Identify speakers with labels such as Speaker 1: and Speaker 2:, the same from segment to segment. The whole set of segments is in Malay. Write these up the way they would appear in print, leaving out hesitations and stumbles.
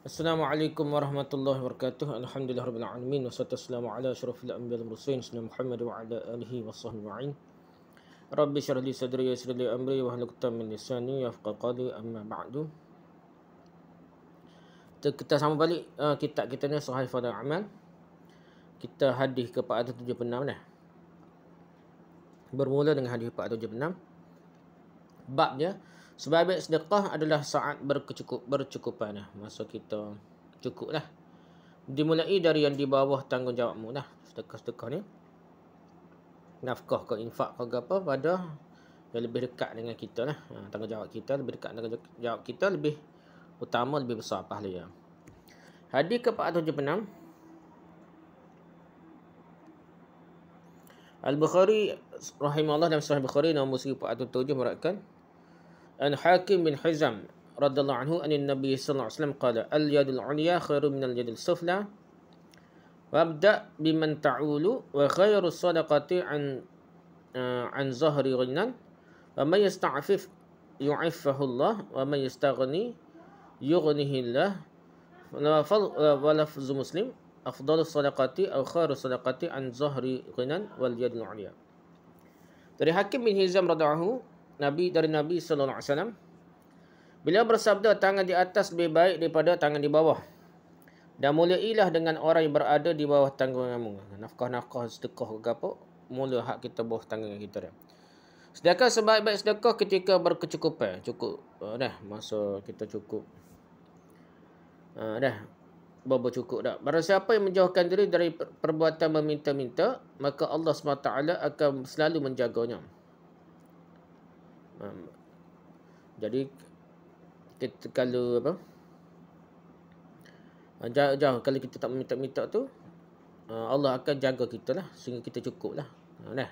Speaker 1: Assalamualaikum warahmatullahi wabarakatuh. Alhamdulillahirabbil alamin wassalatu wassalamu ala asyrafil anbiya'i wal mursalin sayyidina Muhammad wa ala alihi washabbihi ajma'in. Rabbi shrah li sadri wa yassir li amri wa hlul 'uqdatam min lisani yafqahu qawli amma ba'du. Kita sama balik kitab kita ni Sahih Fadhil Amal. Kita hadis ke 476 dah. Bermula dengan hadis 476. Babnya sebaik-baik sedekah adalah saat berkecukupan. Masa kita cukup lah. Dimulai dari yang di bawah tanggungjawabmu lah. Sedekah-sedekah ni. Nafkah ke infak ke apa pada yang lebih dekat dengan kita lah. Tanggungjawab kita lebih dekat dengan tanggungjawab kita, lebih utama, lebih besar pahala. Hadis ke 476. Al-Bukhari rahimahullah dalam Sahih Bukhari nombor 1407 meraihkan An Hakim bin Hizam radhiyallahu anhu anin Nabi sallallahu alaihi wasallam qala al-yadul 'ulya khairun min al-yadil sufla wabda biman ta'ulu wa khairu sadaqati an zahri ghinan wa may yasta'fif yu'iffahu Allah wa may yastaghni yughnihi Allah wa lafzu Muslim afdalu sadaqati aw khairu sadaqati an zahri ghinan wal yadul 'ulya. Dari Hakim bin Hizam radhiyallahu dari Nabi sallallahu alaihi wasallam, beliau bersabda, tangan di atas lebih baik daripada tangan di bawah. Dan mulailah dengan orang yang berada di bawah tanggunganmu. Nafkah-nafkah sedekah ke apa, mula hak kita bawah tanggungan kita dah. Sedangkan sebaik-baik sedekah ketika berkecukupan. Cukup dah masa kita cukup. Dah cukup dah. Barang siapa yang menjauhkan diri dari perbuatan meminta-minta, maka Allah SWT akan selalu menjaganya. Jadi kita kalau apa, jauh kalau kita tak minta-minta tu, Allah akan jaga kita lah sehingga kita cukup lah.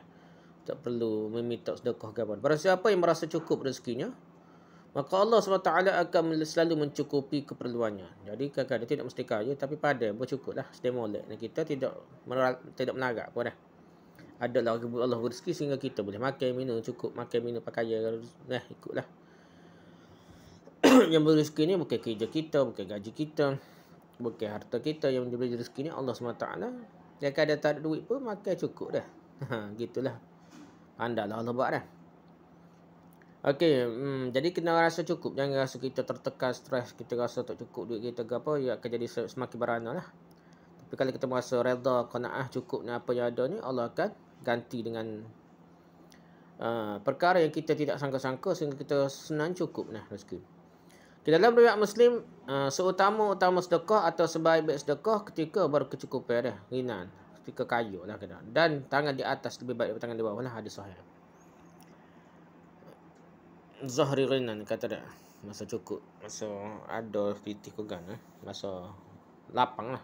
Speaker 1: Tak perlu meminta sedekah ke apa. Barang siapa yang merasa cukup rezekinya, maka Allah SWT akan selalu mencukupi keperluannya. Jadi kadang-kadang tidak mesti kaya, tapi pada bercukup lah, stimulate. Dan kita tidak melarat pun dah. Adalah Allah rezeki sehingga kita boleh makan, minum cukup, makan, minum, pakaian, ikutlah. Yang berrezeki ni bukan kerja kita, bukan gaji kita, bukan harta kita. Yang diberi rezeki ni Allah SWT. Yang kadang tak ada duit pun makan cukup dah. Gitulah. Pandailah Allah buat dah. Okey, jadi kena rasa cukup. Jangan rasa kita tertekan, stres, kita rasa tak cukup duit kita ke apa, ia akan jadi semakin berana lah. Tapi kalau kita merasa redha, qanaah, cukup dengan apa yang ada ni, Allah akan ganti dengan perkara yang kita tidak sangka-sangka sehingga kita senang cukup rezeki. Dalam riwayat Muslim, seutama-utama sedekah atau sebaik-baik sedekah ketika berkecukupan ringan, ketika kaya lah kadang. Dan tangan di atas lebih baik daripada tangan di bawah lah, hadis sahih. Zahri ghinan kata dia, masa cukup, masa ada titik kugan, masa lapang lah.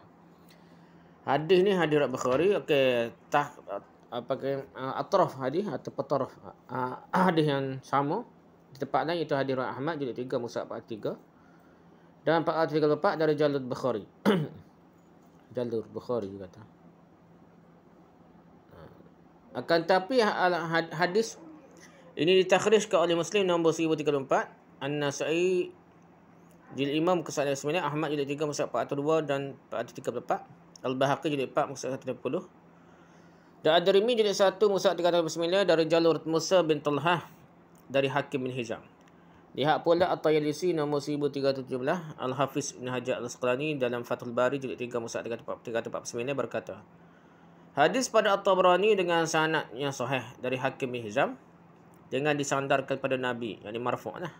Speaker 1: Hadis ni hadis Bukhari. Okey, atraf hadis atau petaraf hadis yang sama di tempat lain, iaitu hadis Ahmad jilid 3 musa 43 dan 434 dari jalur Bukhari. Jalur Bukhari juga kata. Akan tapi hadis ini ditakhrijkan oleh Muslim nombor 1034, An-Nasa'i jilid 5 muka 9, Ahmad jilid 3 muka 42 dan 434, Al-Bahaqi jilid 4 muka 120, dan Ad-Darimi jilid 1 muka 309 dari jalur Musa bin Talhah dari Hakim bin Hizam. Lihat pula At-Tayalisi nombor 1317, Al-Hafiz Ibn Hajar Al-Asqalani dalam Fathul Bari jilid 3 muka 349 berkata, hadis pada At-Tabrani dengan sanad yang sahih dari Hakim bin Hizam dengan disandarkan pada Nabi, yang marfu' lah,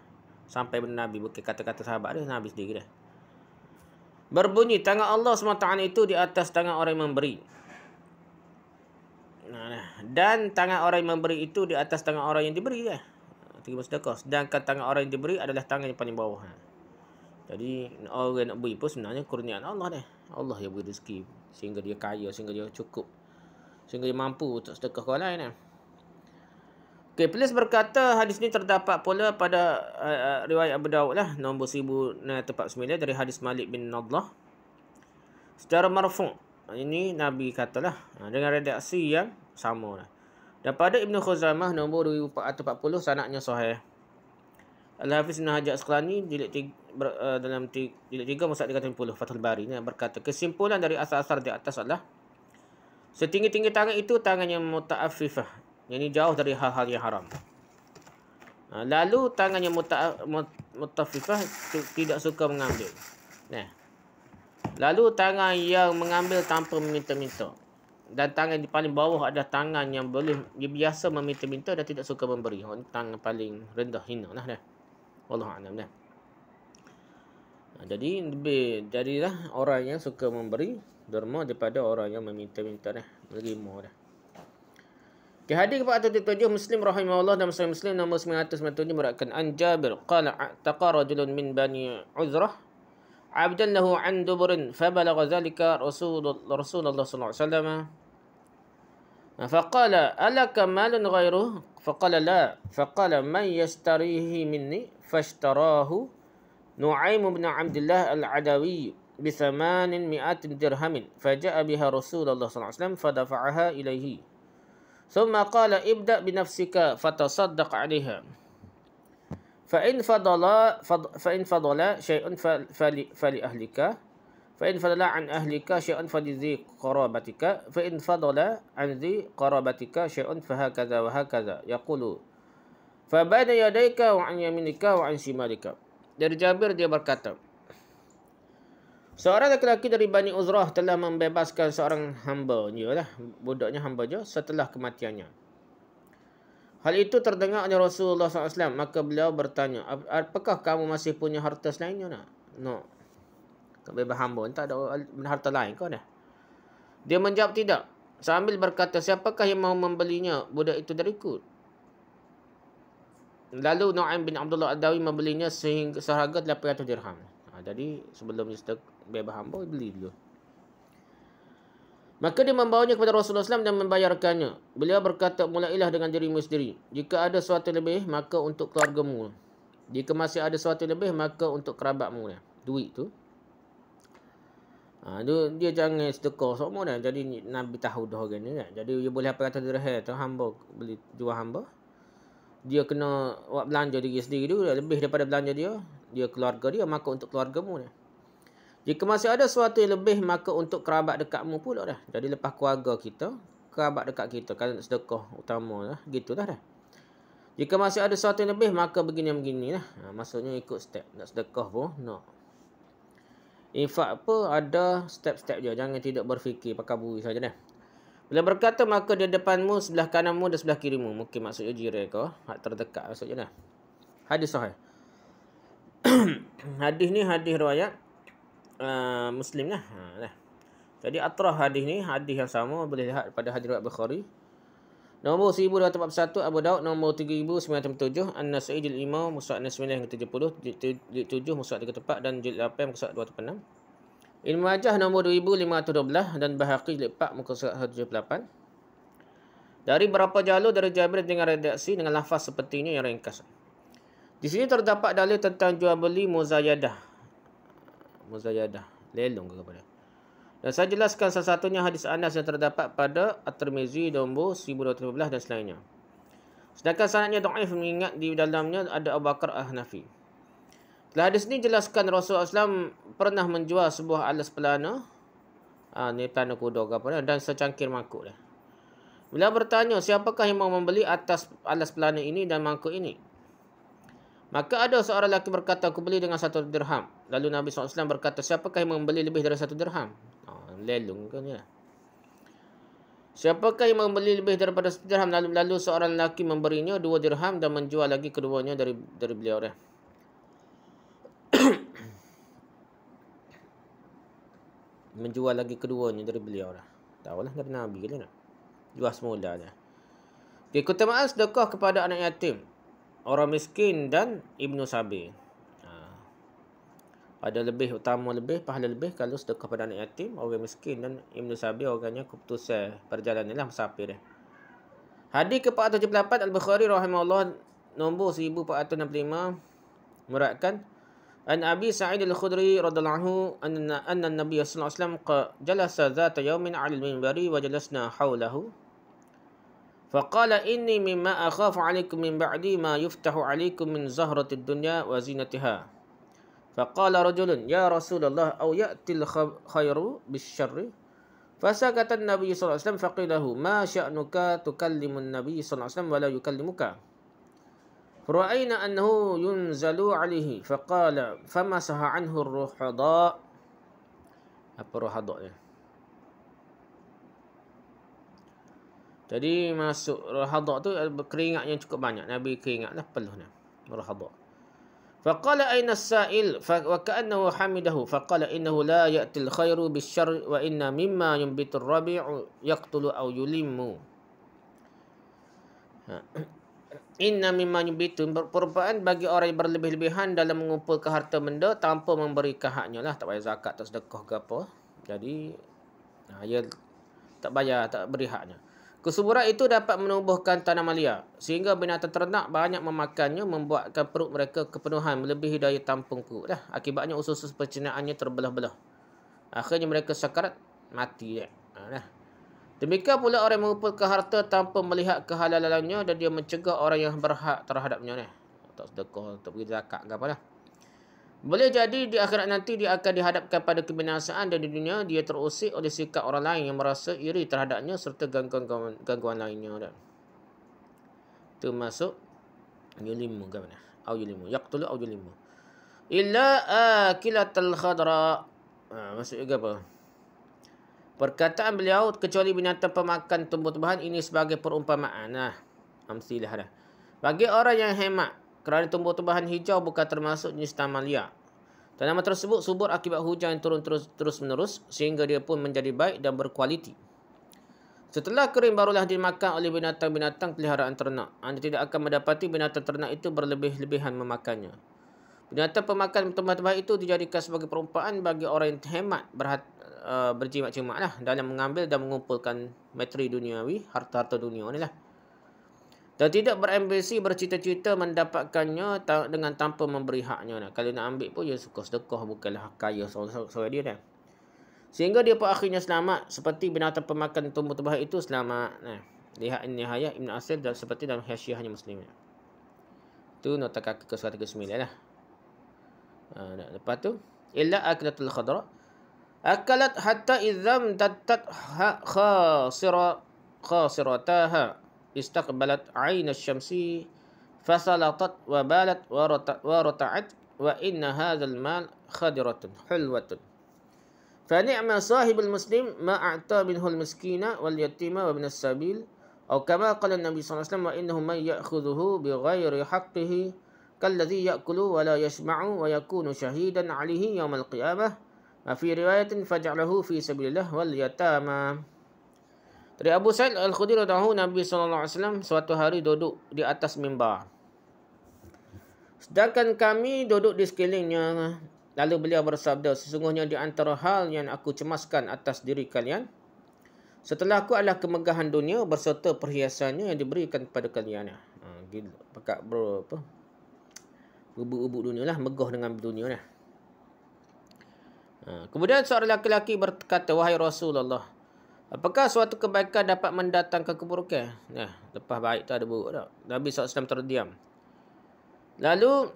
Speaker 1: sampai pada Nabi, bukan kata-kata sahabat dia, Nabi sendiri dah. Berbunyi, tangan Allah SWT itu di atas tangan orang yang memberi. Dan tangan orang yang memberi itu di atas tangan orang yang diberi dah. Tiga sedekah. Sedangkan tangan orang yang diberi adalah tangan yang paling bawah. Jadi orang nak beri pun sebenarnya kurniaan Allah dah. Allah yang beri rezeki sehingga dia kaya, sehingga dia cukup, sehingga dia mampu untuk sedekah orang lain. Okey, penulis berkata hadis ini terdapat pula pada riwayat Abu Dawud lah nombor 1049 dari hadis Malik bin Nadlah secara marfu'. Ini Nabi katalah dengan redaksi yang sama lah. Daripada Ibnu Khuzaimah nombor 2440, sanadnya sahih. Al-Hafiz Ibn Hajar Asqalani dalam jilid 3 muka 350 Fathul Bari ni berkata, kesimpulan dari asar-asar di atas adalah setinggi-tinggi tangan itu tangan yang muta'affifah, yang ini jauh dari hal-hal yang haram. Lalu tangan yang muta'affifah tidak suka mengambil. Nah, lalu tangan yang mengambil tanpa meminta-minta. Dan tangan di paling bawah adalah tangan yang dia biasa meminta-minta dan tidak suka memberi. Tangan paling rendah, hina lah dah. Wallahu'alam dah. Jadi jadilah orang yang suka memberi derma daripada orang yang meminta-minta dah, menerima dah. Okay, hadis ke-407 Muslim rahimahullah dan Muslim nombor 997 meriwayatkan an Jabir qala taqa rajulun min bani Uzrah abdan lahu an dubrin fabalagha zalika Rasulullah sallallahu alaihi wasallam faqala alaka malun ghairuhu faqala la faqala man yashtarihi minni fashtarahu Nu'aim bin Abdullah al-Adawi bi 800 dirhamin faja'a biha Rasulullah sallallahu alaihi wasallam fadafa'aha ilaihi thumma qala ibda' bi nafsika fatasaddaq 'alayha فإن فضل شيء فلأهلك فإن فضل عن أهلك شيء فلذي قرابتك فإن فضل عن ذي قرابتك شيء فهكذا وهكذا يقول فبين يديك وعن يمينك وعن شمالك. Dari Jabir dia berkata, seorang lelaki dari Bani Uzrah telah membebaskan seorang hamba lah, budaknya hamba je setelah kematiannya. Hal itu terdengar oleh Rasulullah SAW. Maka beliau bertanya, apakah kamu masih punya harta selainnya? No. Bebas hamba, tak ada harta lain kau dah. Dia menjawab tidak. Sambil berkata, siapakah yang mahu membelinya budak itu dariku? Lalu Nu'aim bin Abdullah Ad-Dawi membelinya sehingga seharga 800 dirham. Jadi sebelum dia bebas hamba, beli dulu. Maka dia membawanya kepada Rasulullah SAW dan membayarkannya. Beliau berkata, mulailah dengan dirimu sendiri. Jika ada sesuatu lebih, maka untuk keluargamu. Jika masih ada sesuatu lebih, maka untuk kerabatmu. Duit tu. Dia jangan sedekah semua dah. Jadi Nabi tahu dah orang ni. Jadi dia boleh apa kata dirham tu hamba beli jual hamba. Dia kena buat belanja diri sendiri dulu. Lebih daripada belanja dia keluarga dia, maka untuk keluargamu. Jika masih ada sesuatu yang lebih, maka untuk kerabat dekatmu pula dah. Jadi lepas keluarga kita, kerabat dekat kita. Kalau nak sedekah utama lah. Gitu dah. Jika masih ada sesuatu yang lebih, maka begini lah. Maksudnya ikut step. Nak sedekah pun, no. Infak apa, ada step-step je. Jangan tidak berfikir pakai bui saja dah. Bila berkata, maka di depanmu, sebelah kananmu dan sebelah kirimu. Mungkin maksudnya jiran kau. Hak terdekat maksudnya dah. Hadis sahih. Hadis ni hadis riwayat Muslim lah. Jadi atrah hadis ni hadis yang sama, boleh lihat pada hadis riwayat Bukhari. Nombor 1241 Abu Daud, nombor 3907 An-Nasa'i jilid 5 muka 9 hingga 70, jilid 7 muka 34 dan jilid 8 muka 246. Ibnu Majah nombor 2512 dan Bahaqi jilid 4 muka 178. Dari berapa jalur dari Jabir dengan redaksi dengan lafaz seperti ini yang ringkas. Di sini terdapat dalil tentang jual beli muzayadah, lelong ke kepada. Dan saya jelaskan salah satunya hadis Anas yang terdapat pada At-Tirmizi nombor 1215 dan selainnya. Sedangkan sanadnya dhaif mengingat di dalamnya ada Abu Bakar Al-Hanafi. Dalam hadis ini jelaskan Rasulullah SAW pernah menjual sebuah alas pelana, ni pelana kuda ke apa, dan secangkir mangkuk dah. Bila bertanya, siapakah yang mau membeli atas alas pelana ini dan mangkuk ini? Maka ada seorang lelaki berkata, aku beli dengan 1 dirham. Lalu Nabi SAW berkata, siapakah yang membeli lebih dari 1 dirham? Lelung kan ya. Siapakah yang membeli lebih daripada 1 dirham? Lalu seorang lelaki memberinya 2 dirham dan menjual lagi keduanya dari beliau dah. Menjual lagi keduanya dari beliau dah. Tahulah dari Nabi ke nak. Jual semula dah. Keutamaan sedekah kepada anak yatim, orang miskin dan ibnu sabi. Ada lebih utama lebih, pahala lebih kalau sedekah pada anak yatim, orang miskin dan ibnu sabi, orangnya keputusan perjalanan lah musafir. Hadis ke-478 Al-Bukhari rahimahullah nombor 1465 meriwayatkan an Abi Sa'id Al-Khudri radhiyallahu anhu anna Nabi sallallahu alaihi wasallam jalasa zata yawmin 'ala al-minbari wa jalasna hawlahu Faqala inni mimma akhafu 'alaikum min ba'di ma yuftahu 'alaikum min zahratid dunya wa zinatiha. Faqala rajulun ya Rasulullah aw ya'til khairu bisyarri. Fasakata an-nabiy sallallahu alaihi wasallam faqilahu ma sya'nuka tukallimu an-nabiy sallallahu alaihi wasallam wa la yukallimuka. Fara'ayna annahu yunzalu 'alaihi faqala famasaha 'anhu ar-ruhada. Apa ruhada ni? Jadi masuk rahadha tu keringat yang cukup banyak. Nabi keringatlah peluhnya. Rahadha. Faqala aina as-sa'il wa ka'annahu hamidahu faqala innahu la ya'til khairu bisyarr wa inna mimma yunbitu ar-rabi'u yaqtulu aw yulimmu. Inna mimma yunbitu perumpamaan bagi orang yang berlebih-lebihan dalam mengumpulkan harta benda tanpa memberikan haknya lah, tak bayar zakat, tak sedekah ke apa. Jadi dia tak bayar, tak beri haknya. Kesuburan itu dapat menumbuhkan tanaman liar sehingga binatang ternak banyak memakannya, membuatkan perut mereka kepenuhan melebihi daya tampung perut. Akibatnya usus-usus pencernaannya terbelah-belah. Akhirnya mereka sakarat mati. Demikian pula orang yang mengumpulkan harta tanpa melihat kehalalannya dan dia mencegah orang yang berhak terhadapnya. Tak sedekah, tak beri zakat ke apa. Boleh jadi di akhirat nanti dia akan dihadapkan pada kebinasaan dan di dunia dia terusik oleh sikap orang lain yang merasa iri terhadapnya serta gangguan lainnya. Itu masuk yulimu ke mana? Au yulimu. Yaqtulu au yulimu. Illa akilatal khadra. Maksud juga apa? Perkataan beliau kecuali binatang pemakan tumbuh-tumbuhan ini sebagai perumpamaan. Amsilah dah. Bagi orang yang hemat kerana tumbuh-tumbuhan hijau bukan termasuk jenis tanaman liar. Tanaman tersebut subur akibat hujan yang turun terus-menerus sehingga dia pun menjadi baik dan berkualiti. Setelah kering barulah dimakan oleh binatang-binatang peliharaan ternak. Anda tidak akan mendapati binatang ternak itu berlebih-lebihan memakannya. Binatang pemakan tumbuh-tumbuhan itu dijadikan sebagai perumpamaan bagi orang yang hemat berjimat-jimat dalam mengambil dan mengumpulkan materi duniawi, harta-harta dunia ni lah. Dan tidak berambisi bercita-cita mendapatkannya dengan tanpa memberi haknya. Kalau nak ambil pun dia suka sedekah, bukanlah kaya seorang dia dah. Sehingga dia pun akhirnya selamat seperti binatang pemakan tumbuh-tumbuhan itu selamat. Lihat Nihayah Ibn Asir dan seperti dalam Hasyiahnya Muslim. Itu nota kaki ke 139 lah. Lepas tu illa akilatul khadra akalat hatta idzam tattat khasirataha istaqbalat 'aina asy-syamsi fasalatat wa balat wa rata'at wa inna hadzal mal khadiratun hulwatun fa ni'ma sahibul muslim ma a'ta minhu al-miskina wal yatima wa ibn as-sabil atau kama qala an-nabi sallallahu alaihi wasallam wa innahu man ya'khudhuhu bighairi haqqihi kalladhi ya'kulu wa la yashma'u wa yakunu shahidan 'alaihi yawm al-qiyamah wa fi riwayatin faj'alahu fi sabilillah wal yatama. Dari Abu Sa'id Al-Khudri radhiyallahu Nabi SAW suatu hari duduk di atas mimbar. Sedangkan kami duduk di sekelilingnya. Lalu beliau bersabda, sesungguhnya di antara hal yang aku cemaskan atas diri kalian setelah aku adalah kemegahan dunia berserta perhiasannya yang diberikan kepada kalian. Gila, pakat ubuk-ubuk dunia lah, megah dengan dunia lah. Kemudian seorang lelaki berkata, wahai Rasulullah, apakah suatu kebaikan dapat mendatangkan keburukan? Lepas baik tu ada buruk tak? Nabi SAW terdiam. Lalu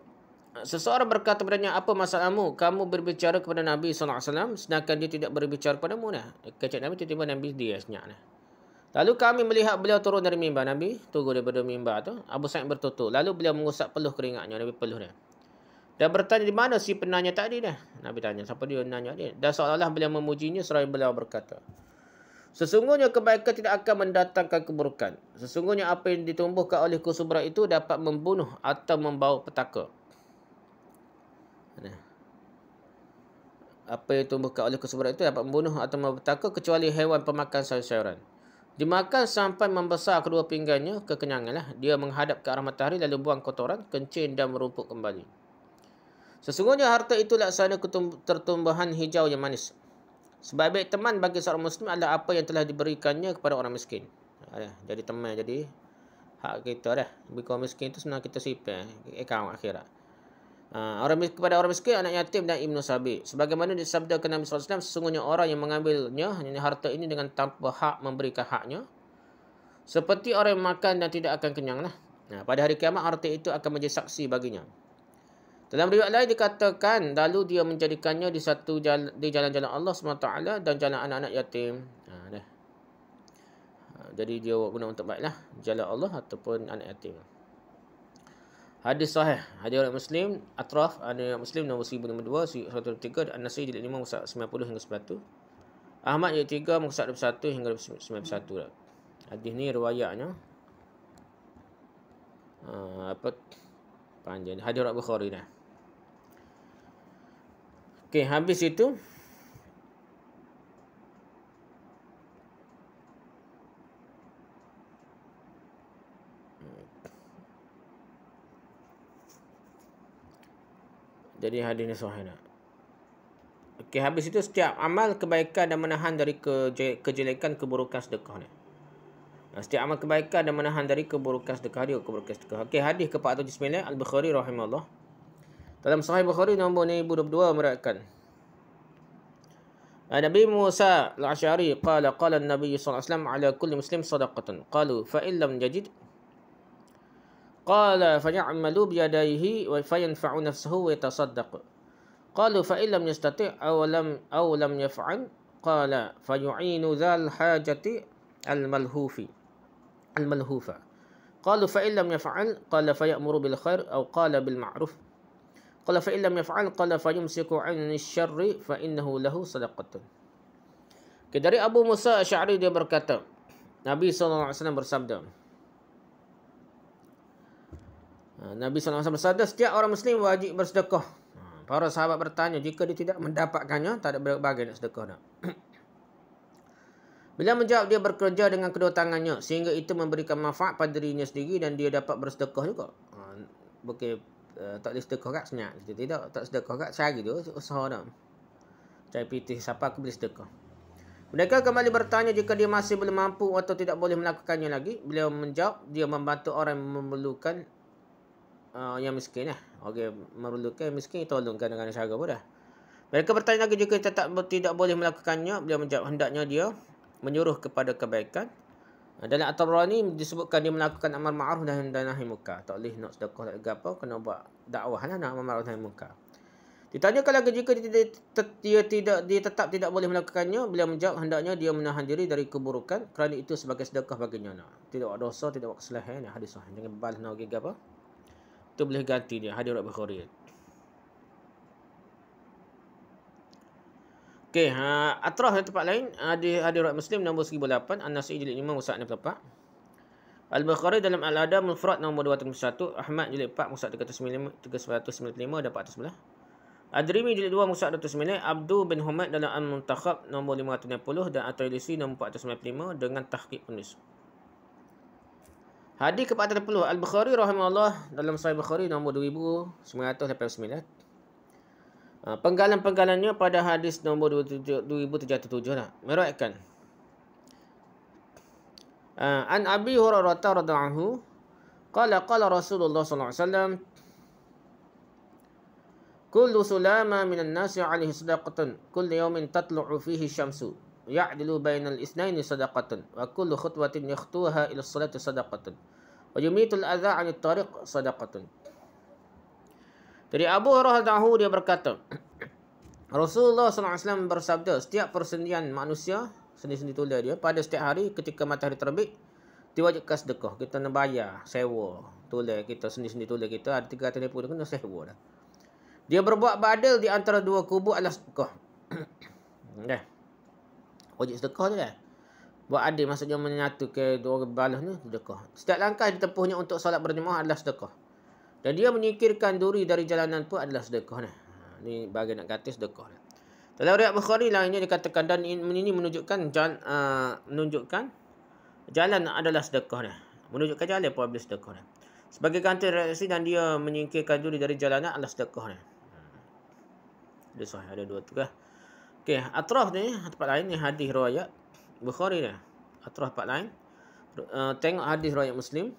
Speaker 1: seseorang berkata padanya, apa masalahmu? Kamu berbicara kepada Nabi SAW sedangkan dia tidak berbicara padamu. Kecik Nabi tiba-tiba Nabi dia senyap. Lalu kami melihat beliau turun dari mimbar. Nabi turun daripada mimbar tu. Abu Sa'id bertutur. Lalu beliau mengusap peluh keringatnya. Nabi peluh dia. Dan bertanya di mana si penanya tadi dah. Nabi tanya siapa dia nanya dia. Dan seolah-olah beliau memujinya seraya beliau berkata, sesungguhnya kebaikan tidak akan mendatangkan keburukan. Sesungguhnya apa yang ditumbuhkan oleh kesuburan itu dapat membunuh atau membawa petaka. Apa yang ditumbuhkan oleh kesuburan itu dapat membunuh atau membawa petaka kecuali hewan pemakan sayur-sayuran. Dimakan sampai membesar kedua pinggannya, kekenyanganlah. Dia menghadap ke arah matahari lalu buang kotoran, kencing dan merumput kembali. Sesungguhnya harta itu laksana tertumbuhan hijau yang manis. Sebaik-baik teman bagi seorang muslim adalah apa yang telah diberikannya kepada orang miskin. Jadi teman, jadi hak kita dah. Bagi orang miskin itu sebenarnya kita sipir akaun akhirat. Kepada orang miskin, anak yatim dan ibnu sabi. Sebagaimana disabdakan Nabi SAW, sesungguhnya orang yang mengambilnya, harta ini dengan tanpa hak memberikan haknya, seperti orang yang makan dan tidak akan kenyang lah. Pada hari kiamat harta itu akan menjadi saksi baginya. Dalam riwayat lain dikatakan, lalu dia menjadikannya di jalan-jalan Allah SWT dan jalan anak-anak yatim. Jadi dia guna untuk baiklah, jalan Allah ataupun anak yatim. Hadis sahih, hadis riwayat Muslim, Atraf, hadis riwayat Muslim nombor 1052, 103, dan An-Nasai jilid 5 muka 90 hingga 91. Ahmad jilid 3 muka 21 hingga 91. Hadis ni riwayatnya panjang. Hadis riwayat Bukhari dah. Okey, habis itu jadi hadis ni sahih dah. Okey, habis itu setiap amal kebaikan dan menahan dari kejelekan keburukan sedekah ni. Setiap amal kebaikan dan menahan dari keburukan sedekah dia, keburukan sedekah. Okey, hadis ke-409 Al-Bukhari rahimahullah. Dalam Sahih Bukhari nombor 1022 meriwayatkan Nabi Musa al-Asy'ari qala an-nabiy sallallahu alaihi wasallam ala kulli muslim sadaqatan qalu fa in lam yajid qala fay'amalu bi yadayhi wa fayanfa'u nafsahu wa yatasaddaq qalu fa in lam yastati' aw lam yaf'al qala fayu'inu dhal hajati al-malhufa qalu fa in lam yaf'al qala fayamuru bil khair aw qala bil ma'ruf qala fa in lam yaf'al qala fayumsiku 'anil syarri fa innahu lahu sadaqatun. Okay, dari Abu Musa Asy'ari dia berkata, Nabi SAW bersabda. Nabi SAW bersabda, setiap orang muslim wajib bersedekah. Para sahabat bertanya, jika dia tidak mendapatkannya, tak ada bagi nak sedekah tak? Bila menjawab, dia bekerja dengan kedua tangannya sehingga itu memberikan manfaat pada dirinya sendiri dan dia dapat bersedekah juga. Bukan tak boleh sedekah kat senyap. Tidak, tak sedekah kat cari tu usaha dah. Cari pitih siapa aku boleh sedekah. Mereka kembali bertanya jika dia masih belum mampu atau tidak boleh melakukannya lagi. Beliau menjawab, dia membantu orang yang memerlukan yang miskin lah. Okey, memerlukan miskin tolongkan dengan cara apa dah. Mereka bertanya lagi jika tidak boleh melakukannya. Beliau menjawab, hendaknya dia menyuruh kepada kebaikan. Dalam At-Tabrani disebutkan dia melakukan amal ma'ruf dan nahi munkar. Tak boleh nak sedekah tak apa, kena buat dakwah lah nak amal ma'ruf dan nahi munkar. Ditanyakan lagi jika dia tetap tidak boleh melakukannya, beliau menjawab hendaknya dia menahan diri dari keburukan kerana itu sebagai sedekah baginya. Tidak buat dosa, tidak buat kesalahan. Hadis sahih. Jangan balas nak pergi apa. Itu boleh ganti dia. Hadis riwayat Bukhari. Okey, atrah di tempat lain ada riwayat Muslim nombor 1008, An-Nasai jilid 5 muka 64. Al-Bukhari dalam Al-Adab Mufrad nombor 201, Ahmad jilid 4 muka 395 dan 411. Ad-Darimi jilid 2 muka 209, Abdu bin Humaid dalam Al-Muntakhab nombor 560 dan At-Tirmizi nombor 495 dengan tahqiq penulis. Hadis ke-410 Al-Bukhari rahimahullah dalam Sahih Bukhari nombor 2989. Penggalan-penggalannya pada hadis nombor 2707 lah. Meriwayatkan An Abi Hurairah radhiyallahu anhu qala Rasulullah sallallahu alaihi wasallam kullu sulama minan nasi alaihi sadaqatan kullu yawmin tatlu'u fihi syamsu ya'dilu bainal itsnaini sadaqatan wa kullu khutwatin yakhtuha ila as-salati sadaqatan wa yumitul adha 'anit tariq sadaqatan. Dari Abu Hurairah dia berkata, Rasulullah SAW bersabda, setiap persendian manusia, sendi-sendi tulang dia, pada setiap hari ketika matahari terbit, diwajibkan sedekah. Kita nak bayar, sewa tulang kita, sendi-sendi tulang kita, ada 350 kena sewa dah. Dia berbuat badal di antara dua kubu adalah sedekah. Dah. Wajib sedekah tu dah. Buat adil maksudnya menyatu ke dua balas ni, sedekah. Setiap langkah ditempuhnya untuk solat berjemaah adalah sedekah. Dan dia menyingkirkan duri dari jalanan pun adalah sedekah ni. Ni bahagian nak kata sedekah ni. Dalam riwayat Bukhari lainnya dikatakan dan ini menunjukkan jalan adalah sedekah ni. Menunjukkan jalan apa bila sedekah ni. Sebagai ganti reaksi dan dia menyingkirkan duri dari jalanan adalah sedekah ni. Dia sahih ada dua tu lah. Okey, atraf ni tempat lain ni hadis riwayat Bukhari ni. Atraf tempat lain. Tengok hadis riwayat Muslim.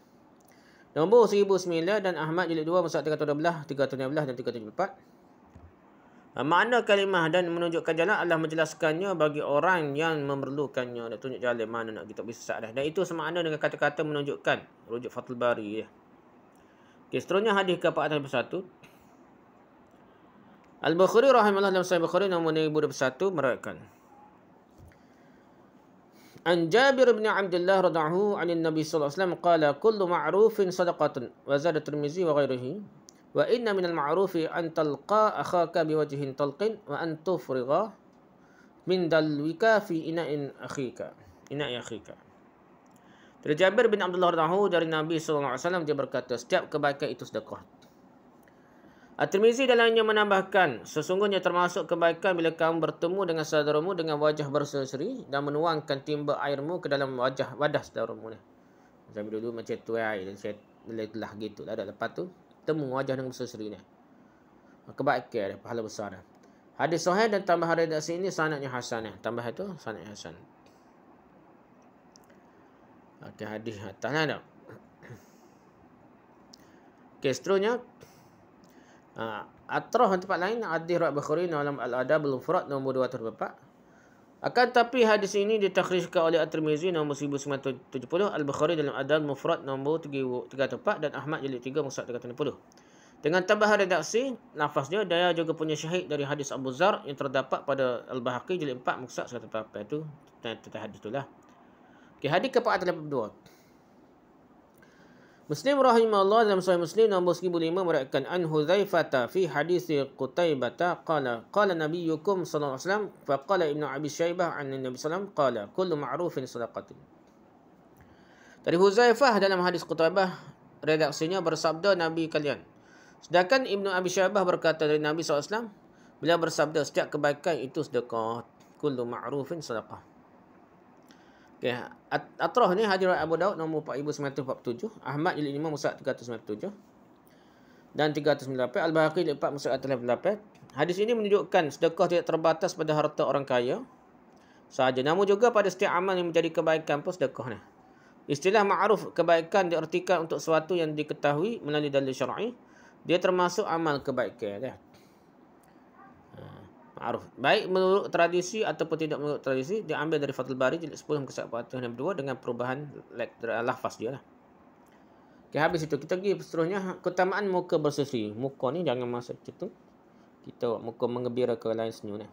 Speaker 1: Nombor 1009 dan Ahmad jilid 2 muka 312, 316 dan 374. Makna kalimah dan menunjukkan jalan adalah menjelaskannya bagi orang yang memerlukannya. Nak tunjuk jalan mana nak kita bisa sesat dah. Dan itu semakna dengan kata-kata menunjukkan. Rujuk Fathul Bari. Okay, seterusnya hadis ke-401. Al-Bukhari rahimahullah dalam Sahih Bukhari nombor 1021 meriwayatkan. An Jabir bin Abdullah radhiyallahu anhu Nabi sallallahu alaihi wasallam qala kullu ma'rufin sadaqatun wa zada Tirmizi wa ghairuhi wa inna minal ma'rufi an talqa akhaka biwajhin talqin wa an tufrigha min dalwika fi ina'i akhika. Dari Jabir bin Abdullah radhiyallahu dari Nabi sallallahu alaihi wasallam dia berkata setiap kebaikan itu sedekah. At-Tirmizi dalamnya menambahkan, sesungguhnya termasuk kebaikan bila kamu bertemu dengan saudaramu dengan wajah berseri-seri dan menuangkan timba airmu ke dalam wadah saudaramu ni. Sambil dulu macam tu air dan saya lelah gitu. Ada lepas tu temu wajah dengan berseri-seri ni. Kebaikan dia, pahala besar dah. Hadis sahih dan tambahan redaksi ini sanadnya hasan ya. Tambah itu sanadnya hasan. Okey, hadis ataslah dah. Okey, seterusnya Atrah tempat lain hadis riwayat Bukhari dalam Al-Adab Al-Mufrad nombor 204. Akan tapi hadis ini ditakhrijkan oleh At-Tirmizi nombor 1970, Al-Bukhari dalam Adab Al-Mufrad nombor 304 dan Ahmad jilid 3 muka 360. Dengan tambahan redaksi lafaznya dia juga punya syahid dari hadis Abu Zar yang terdapat pada Al-Bahaqi jilid 4 muka 144 itu tentang hadis itulah. Okey, hadis ke-482. Muslim rahimahullah dalam Sahih Muslim nombor 1005 meriwayatkan an Hudzaifah fi hadis Qutaibah qala nabiyyukum sallallahu alaihi wasallam fa qala Ibnu Abi Syaibah an Nabi sallallahu qala kullu ma'rufin sadaqatun. Dari Hudzaifah dalam hadis Qutaibah redaksinya bersabda Nabi kalian. Sedangkan Ibnu Abi Syaibah berkata dari Nabi SAW, beliau bersabda setiap kebaikan itu sedekah. Kullu ma'rufin sadaqah. Okay. Atrah ni hadis Abu Daud nombor 4947, Ahmad jilid 5 muka 397 dan 398, Al-Bahaqi jilid 4 muka 388. Hadis ini menunjukkan sedekah tidak terbatas pada harta orang kaya sahaja, namun juga pada setiap amal yang menjadi kebaikan pun sedekah ni. Istilah ma'ruf kebaikan diartikan untuk sesuatu yang diketahui melalui dalil syar'i. Dia termasuk amal kebaikan dah. Ma'ruf. Baik menurut tradisi ataupun tidak menurut tradisi, diambil dari Fathul Bari jilid 10 muka 462 dengan perubahan lafaz dia lah. Okay, habis itu kita pergi seterusnya keutamaan muka berseri. Muka ni jangan masa itu kita muka mengembirakan lain senyum ni.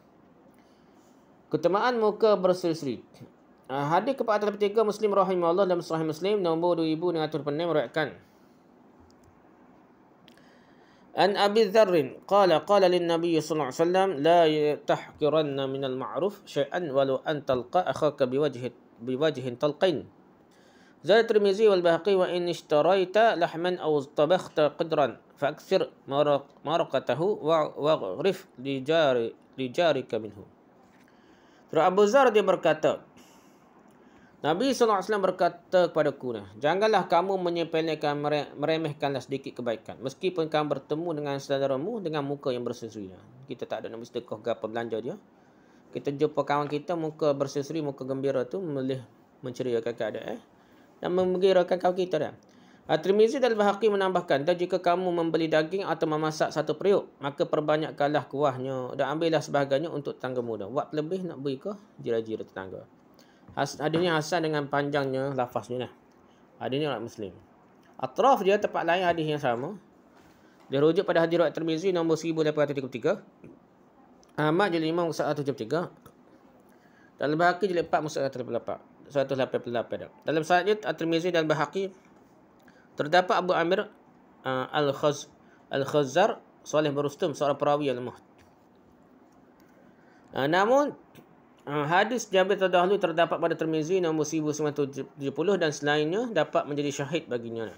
Speaker 1: Keutamaan muka berseri. Hadis ke-403 Muslim rahimahullah dalam Sahih Muslim nombor 2606 meriwayatkan An Abi Dzarr qala lin Nabi sallallahu alaihi wasallam la tahqiranna minal ma'ruf syai'an walau an talqa akhaka biwajhin talqin. Zad Tirmizi wal Bahaqi wa in ishtaraita lahman aw tabakhta qidran fa'ksir maraqatahu waghrif li jarika minhu. Terus Abu Dzarr dia berkata, Nabi SAW berkata kepadaku, janganlah kamu menyepelekan, meremehkanlah sedikit kebaikan. Meskipun kamu bertemu dengan saudaramu dengan muka yang berseri. Kita tak ada nak sedekah ke apa belanja dia. Kita jumpa kawan kita muka berseri, muka gembira tu boleh menceriakan keadaan dan menggembirakan kawan kita dah. At-Tirmizi dan Al-Bahaqi menambahkan, dan jika kamu membeli daging atau memasak satu periuk, maka perbanyakkanlah kuahnya dan ambillah sebahagiannya untuk tetangga muda. Buat lebih nak beri ke jira-jira tetangga. Hadisnya hasan dengan panjangnya lafaznya lah. Hadisnya orang Muslim. Atraf dia tempat lain hadis yang sama. Dia rujuk pada hadis riwayat Tirmizi nombor 1833. Ahmad jilid 5 muka 173. Dan Al-Bahaqi jilid 4 muka 188. Dalam sanad At-Tirmizi dan Al-Bahaqi terdapat Abu Amir Al-Khazzar Salih Barustum, seorang perawi yang lemah. Namun hadis Jabir terdahulu terdapat pada Tirmizi nombor 1970 dan selainnya dapat menjadi syahid baginya.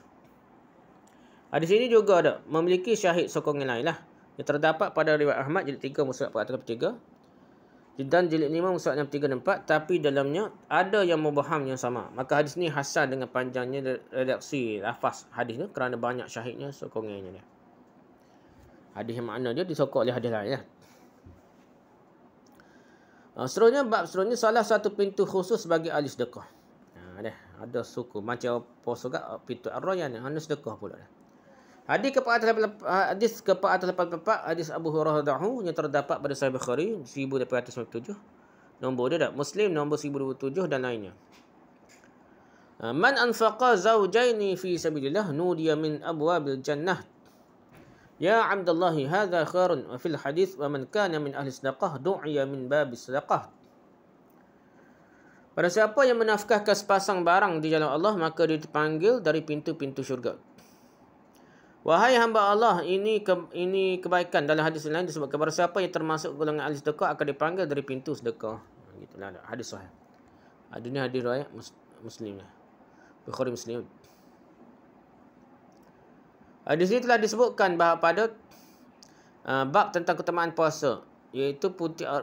Speaker 1: Hadis ini juga ada memiliki syahid sokongan lain lah. Yang terdapat pada riwayat Ahmad jilid 3 muka 443 dan jilid 5 muka 63 dan 4, tapi dalamnya ada yang mubaham yang sama. Maka hadis ini hasan dengan panjangnya redaksi lafaz hadis ni kerana banyak syahidnya sokongannya. Hadis yang makna dia disokong oleh hadis lain lah. Seterusnya bab seterusnya salah satu pintu khusus bagi ahli sedekah. Ada suku macam apa juga pintu Ar-Rayyan yang harus sedekah pula. Hadis ke-484 hadis Abu Hurairah yang terdapat pada Sahih Bukhari 1897. Nombor dia dah Muslim nombor 1027 dan lainnya. Man anfaqa zawjaini fi sabilillah nudiya min abwabil jannah. Ya Abdullah hadza khairun wa fil hadis wa man kana min ahli sedekah du'iya min babis sedekah. Pada siapa yang menafkahkan sepasang barang di jalan Allah maka dia dipanggil dari pintu-pintu syurga. Wahai hamba Allah, ini kebaikan. Dalam hadis lain disebutkan kepada siapa yang termasuk golongan ahli sedekah akan dipanggil dari pintu sedekah. Gitulah hadis sahih. Ini hadis riwayat Muslim. Bukhari Muslim. Hadis ini telah disebutkan bahawa pada bab tentang keutamaan puasa, iaitu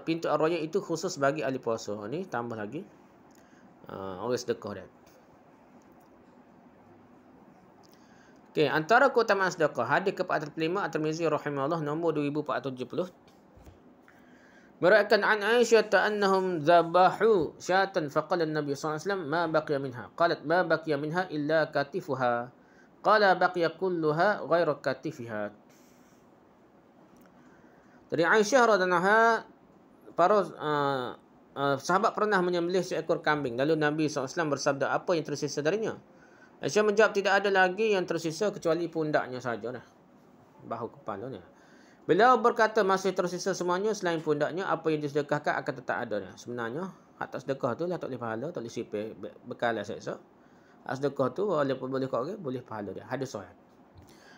Speaker 1: pintu ar-rayyan itu khusus bagi ahli puasa. Ini tambah lagi orang sedekah dia. Okey, antara keutamaan sedekah hadis ke-405 At-Tirmizi rahimahullah nombor 2470. Meriwayatkan an Aisyah annahum zabahu syatan faqala an-nabi sallallahu alaihi wasallam ma baqiya minha. Qalat ma baqiya minha illa katifuha. Qala baqiya kulluha ghairu katifiha. Dari Aisyah radhiyallahu anha para sahabat pernah menyembelih seekor kambing. Lalu Nabi SAW bersabda, apa yang tersisa darinya? Aisyah menjawab, tidak ada lagi yang tersisa kecuali pundaknya saja. Bahu kepalanya. Beliau berkata, masih tersisa semuanya selain pundaknya, apa yang disedekahkan akan tetap ada. Sebenarnya, hak tak sedekah tu lah tak boleh pahala, tak boleh sipir bekal esok. Hak sedekah tu boleh kau orang, boleh pahala dia. Hadis sahih.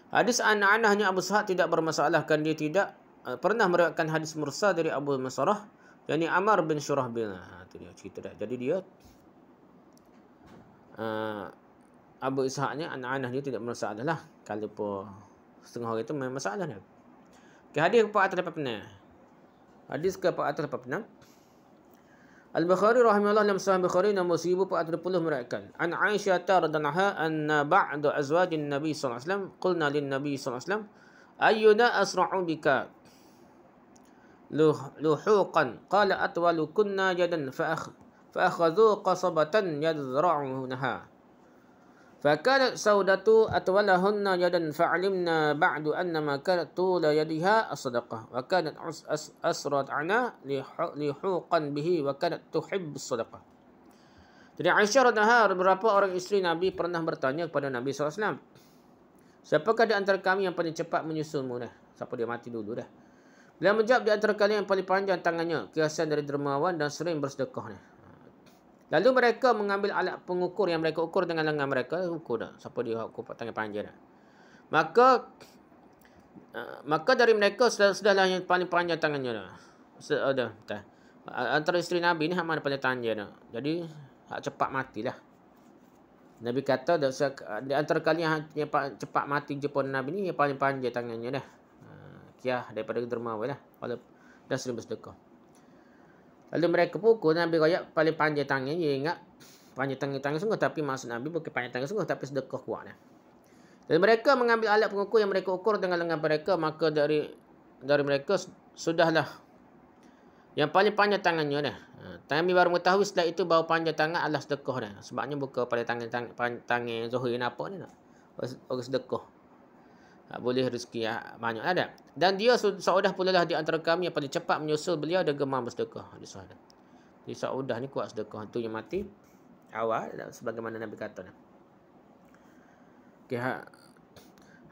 Speaker 1: Hadis an-anahnya Abu Sa'ad tidak bermasalah, kan dia tidak pernah meriwayatkan hadis mursal dari Abu Masarah, yakni Ammar bin Syurahbil. Itu dia cerita dah. Jadi dia Abu Ishaqnya anak-anak dia tidak bermasalah lah. Kalau pun setengah orang itu memang masalah dia. Okay, hadis ke-486. Hadis ke-486. Al-Bukhari rahimahullah dalam Sahih Bukhari nombor 1420 meriwayatkan an Aisyah radhiyallahu anha anna ba'du azwajin Nabi sallallahu alaihi wasallam qulna lin Nabi sallallahu alaihi wasallam ayyuna asra'u bika luhuqan qala atwalu kunna yadan fa akhadhu qasabatan yadra'unaha. فكانت سودة أطولهن يدا فعلمنا بعد أن ما كانت طول يدها الصدقة وكانت أسرت عنا لحوقا به وكانت تحب الصدقة. Jadi Aisyah radhiyallahu anha beberapa orang isteri Nabi pernah bertanya kepada Nabi SAW, siapakah di antara kami yang paling cepat menyusulmu dah? Siapa dia mati dulu dah? Beliau menjawab, di antara kalian yang paling panjang tangannya, kiasan dari dermawan dan sering bersedekah. Lalu mereka mengambil alat pengukur yang mereka ukur dengan lengan mereka, ukur dah. Siapa dia ukur tangan panjang dah. Maka dari mereka sudahlah yang paling panjang tangannya dah. Antara isteri Nabi ni hak mana paling panjang dah. Jadi hak cepat matilah. Nabi kata di antara kalian yang cepat mati jumpa Nabi ni yang paling panjang tangannya dah. Kiah daripada dermawan lah. Kalau dah sering bersedekah. Lalu mereka pukul Nabi royak paling panjang tangan. Dia ingat panjang tangan sungguh, tapi maksud Nabi bukan panjang tangan sungguh, tapi sedekah kuat. Dan mereka mengambil alat pengukur yang mereka ukur dengan lengan mereka, maka dari mereka sudahlah yang paling panjang tangannya dah. Nabi baru mengetahui setelah itu bahawa panjang tangan adalah sedekah dah. Sebabnya bukan pada tangan Zuhri apa ni nak. Orang sedekah. Boleh rezeki banyak ada. Dan dia Saudah pula lah di antara kami yang paling cepat menyusul beliau dan gemar bersedekah. Jadi Saudah ni kuat sedekah. Itu yang mati awal sebagaimana Nabi kata. Okay,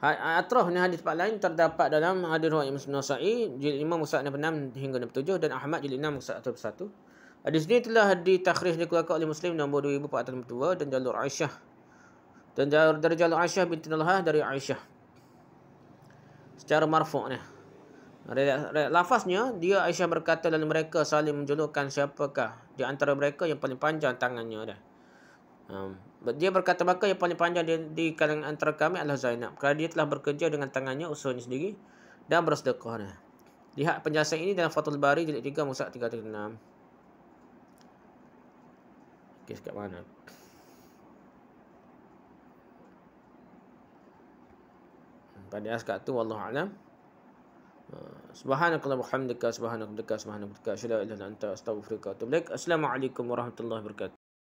Speaker 1: atraf ni hadis lain terdapat dalam hadis riwayat Muslim Nasa'i jilid 5 muka 66 hingga 67 dan Ahmad jilid 6 muka 1. Hadis ini telah ditakhrij dikeluarkan oleh Muslim nombor 2402 dan jalur Aisyah. Dan dari jalur Aisyah binti Talhah dari Aisyah. Secara marfu' ni. Lafaznya, dia Aisyah berkata lalu mereka saling menjulurkan siapakah di antara mereka yang paling panjang tangannya dah. Dia berkata maka yang paling panjang di kalangan antara kami adalah Zainab. Kerana dia telah bekerja dengan tangannya usahanya sendiri dan bersedekah. Lihat penjelasan ini dalam Fathul Bari jilid 3 muka 336. Okey, sekat mana? Pada askat tu wallahu alam. Subhanakallahumma wa bihamdika subhanaka asyhadu an la ilaha illa anta astaghfiruka wa atubu ilaik. Assalamualaikum warahmatullahi wabarakatuh.